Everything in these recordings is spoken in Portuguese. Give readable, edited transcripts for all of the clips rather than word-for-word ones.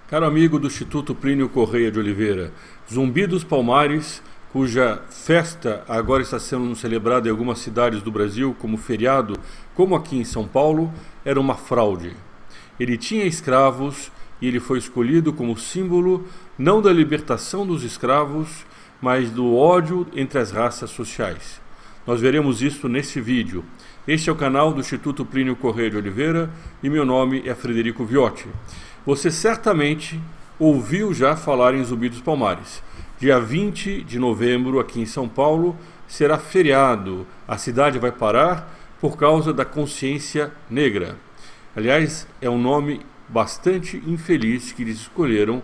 Caro amigo do Instituto Plínio Correia de Oliveira, Zumbi dos Palmares, cuja festa agora está sendo celebrada em algumas cidades do Brasil como feriado, como aqui em São Paulo, era uma fraude. Ele tinha escravos e ele foi escolhido como símbolo não da libertação dos escravos, mas do ódio entre as raças sociais. Nós veremos isso nesse vídeo. Este é o canal do Instituto Plínio Correia de Oliveira e meu nome é Frederico Viotti. Você certamente ouviu já falar em Zumbi dos Palmares. Dia 20 de novembro, aqui em São Paulo, será feriado. A cidade vai parar por causa da consciência negra. Aliás, é um nome bastante infeliz que eles escolheram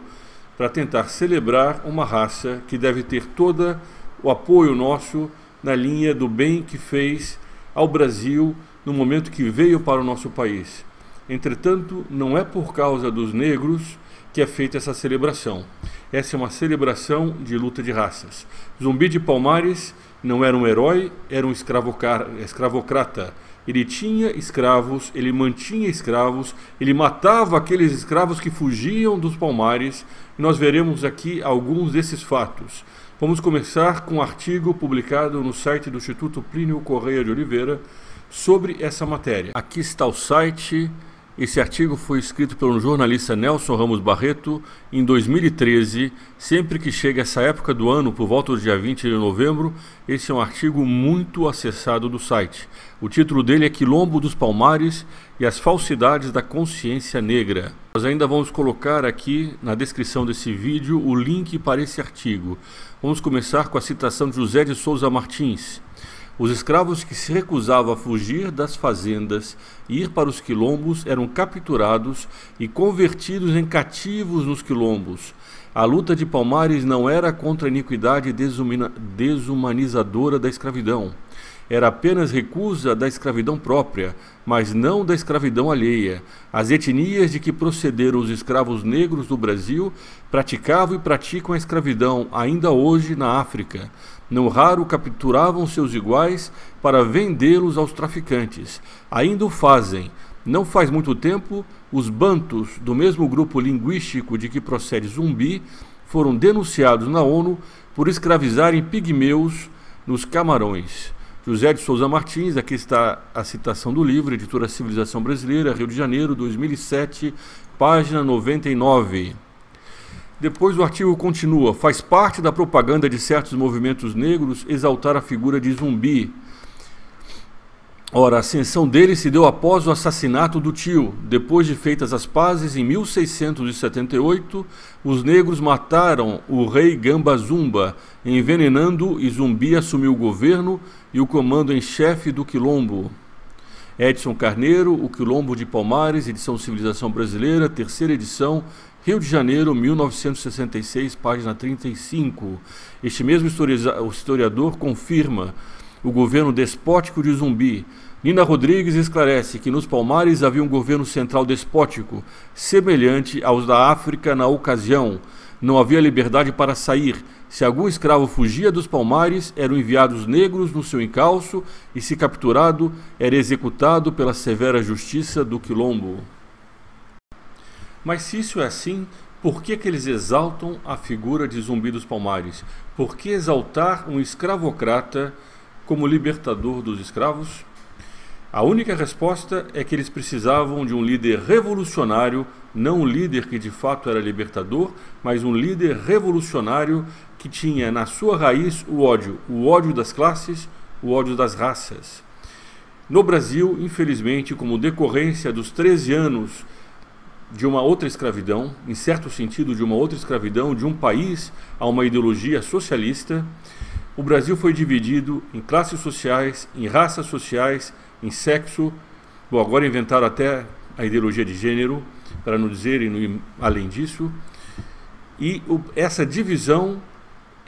para tentar celebrar uma raça que deve ter todo o apoio nosso na linha do bem que fez ao Brasil no momento que veio para o nosso país. Entretanto, não é por causa dos negros que é feita essa celebração. Essa é uma celebração de luta de raças. Zumbi de Palmares não era um herói, era um escravocrata. Ele tinha escravos, ele mantinha escravos, ele matava aqueles escravos que fugiam dos Palmares. E nós veremos aqui alguns desses fatos. Vamos começar com um artigo publicado no site do Instituto Plínio Correia de Oliveira sobre essa matéria. Aqui está o site. Esse artigo foi escrito pelo jornalista Nelson Ramos Barreto em 2013. Sempre que chega essa época do ano, por volta do dia 20 de novembro, esse é um artigo muito acessado do site. O título dele é Quilombo dos Palmares e as falsidades da consciência negra. Nós ainda vamos colocar aqui na descrição desse vídeo o link para esse artigo. Vamos começar com a citação de José de Souza Martins. Os escravos que se recusavam a fugir das fazendas e ir para os quilombos eram capturados e convertidos em cativos nos quilombos. A luta de Palmares não era contra a iniquidade desumanizadora da escravidão. Era apenas recusa da escravidão própria, mas não da escravidão alheia. As etnias de que procederam os escravos negros do Brasil praticavam e praticam a escravidão ainda hoje na África. Não raro capturavam seus iguais para vendê-los aos traficantes. Ainda o fazem. Não faz muito tempo, os bantus, do mesmo grupo linguístico de que procede Zumbi, foram denunciados na ONU por escravizarem pigmeus nos Camarões. José de Souza Martins, aqui está a citação do livro, editora Civilização Brasileira, Rio de Janeiro, 2007, página 99. Depois o artigo continua. Faz parte da propaganda de certos movimentos negros exaltar a figura de Zumbi. Ora, a ascensão dele se deu após o assassinato do tio. Depois de feitas as pazes, em 1678, os negros mataram o rei Gamba Zumba, envenenando, e Zumbi assumiu o governo e o comando em chefe do Quilombo. Edson Carneiro, O Quilombo de Palmares, edição Civilização Brasileira, terceira edição, Rio de Janeiro, 1966, página 35. Este mesmo historiador confirma o governo despótico de Zumbi. Nina Rodrigues esclarece que nos Palmares havia um governo central despótico, semelhante aos da África na ocasião. Não havia liberdade para sair. Se algum escravo fugia dos Palmares, eram enviados negros no seu encalço e, se capturado, era executado pela severa justiça do Quilombo. Mas se isso é assim, por que eles exaltam a figura de Zumbi dos Palmares? Por que exaltar um escravocrata como libertador dos escravos? A única resposta é que eles precisavam de um líder revolucionário, não um líder que de fato era libertador, mas um líder revolucionário que tinha na sua raiz o ódio das classes, o ódio das raças. No Brasil, infelizmente, como decorrência dos 13 anos de uma outra escravidão, em certo sentido de uma outra escravidão, de um país a uma ideologia socialista, o Brasil foi dividido em classes sociais, em raças sociais, em sexo. Bom, agora inventaram até a ideologia de gênero, para não dizer além disso. E essa divisão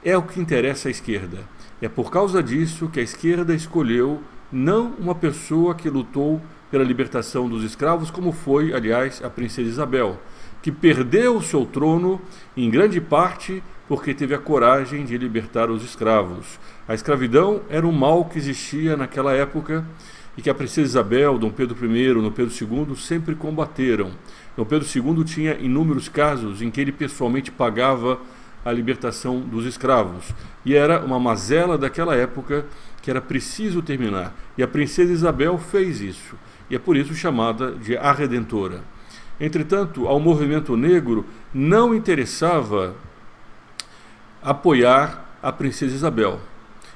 é o que interessa à esquerda. É por causa disso que a esquerda escolheu não uma pessoa que lutou pela libertação dos escravos, como foi, aliás, a princesa Isabel, que perdeu o seu trono em grande parte porque teve a coragem de libertar os escravos. A escravidão era um mal que existia naquela época e que a princesa Isabel, Dom Pedro I, Dom Pedro II sempre combateram. Dom Pedro II tinha inúmeros casos em que ele pessoalmente pagava a libertação dos escravos. E era uma mazela daquela época que era preciso terminar. E a princesa Isabel fez isso. E é por isso chamada de a Redentora. Entretanto, ao movimento negro não interessava apoiar a princesa Isabel.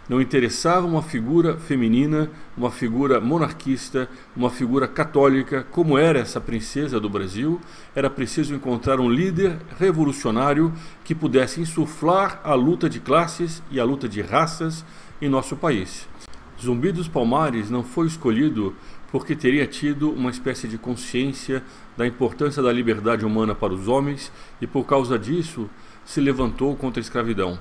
Não interessava uma figura feminina, uma figura monarquista, uma figura católica, como era essa princesa do Brasil. Era preciso encontrar um líder revolucionário que pudesse insuflar a luta de classes e a luta de raças em nosso país. Zumbi dos Palmares não foi escolhido porque teria tido uma espécie de consciência da importância da liberdade humana para os homens e por causa disso se levantou contra a escravidão.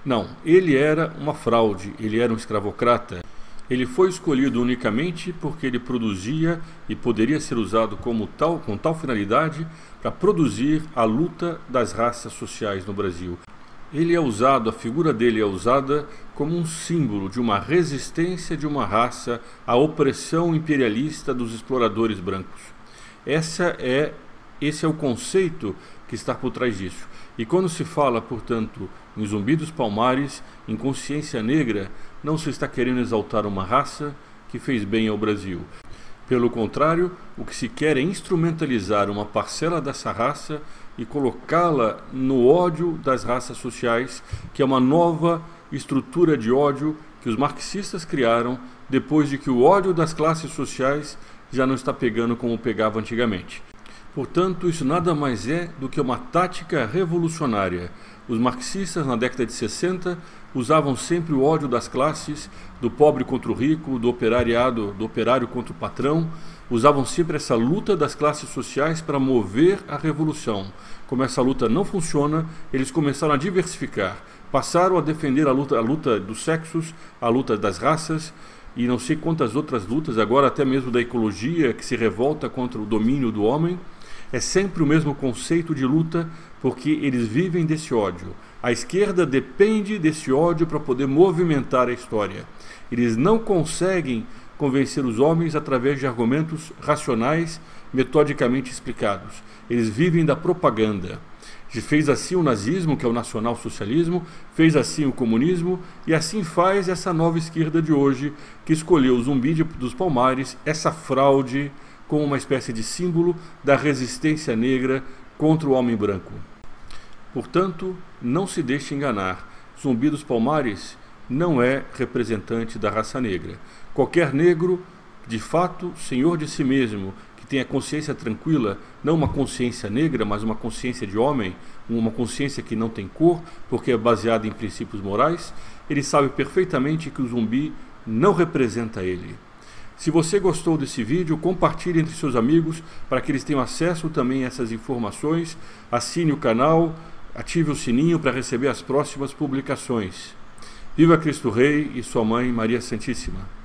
Não, ele era uma fraude, ele era um escravocrata. Ele foi escolhido unicamente porque ele produzia e poderia ser usado com tal finalidade para produzir a luta das raças sociais no Brasil. Ele é usado, a figura dele é usada como um símbolo de uma resistência de uma raça à opressão imperialista dos exploradores brancos. Esse é o conceito que está por trás disso. E quando se fala, portanto, em Zumbi dos Palmares, em consciência negra, não se está querendo exaltar uma raça que fez bem ao Brasil. Pelo contrário, o que se quer é instrumentalizar uma parcela dessa raça e colocá-la no ódio das raças sociais, que é uma nova estrutura de ódio que os marxistas criaram depois de que o ódio das classes sociais já não está pegando como pegava antigamente. Portanto, isso nada mais é do que uma tática revolucionária. Os marxistas, na década de 60, usavam sempre o ódio das classes, do pobre contra o rico, do operário contra o patrão. Usavam sempre essa luta das classes sociais para mover a revolução. Como essa luta não funciona, eles começaram a diversificar. Passaram a defender a luta dos sexos, a luta das raças, e não sei quantas outras lutas, agora até mesmo da ecologia, que se revolta contra o domínio do homem. É sempre o mesmo conceito de luta, porque eles vivem desse ódio. A esquerda depende desse ódio para poder movimentar a história. Eles não conseguem convencer os homens através de argumentos racionais, metodicamente explicados. Eles vivem da propaganda. Fez assim o nazismo, que é o nacionalsocialismo, fez assim o comunismo, e assim faz essa nova esquerda de hoje, que escolheu o Zumbi dos Palmares, essa fraude, como uma espécie de símbolo da resistência negra contra o homem branco. Portanto, não se deixe enganar. Zumbi dos Palmares não é representante da raça negra. Qualquer negro, de fato, senhor de si mesmo, que tem a consciência tranquila, não uma consciência negra, mas uma consciência de homem, uma consciência que não tem cor, porque é baseada em princípios morais, ele sabe perfeitamente que o zumbi não representa ele. Se você gostou desse vídeo, compartilhe entre seus amigos para que eles tenham acesso também a essas informações. Assine o canal, ative o sininho para receber as próximas publicações. Viva Cristo Rei e sua Mãe Maria Santíssima!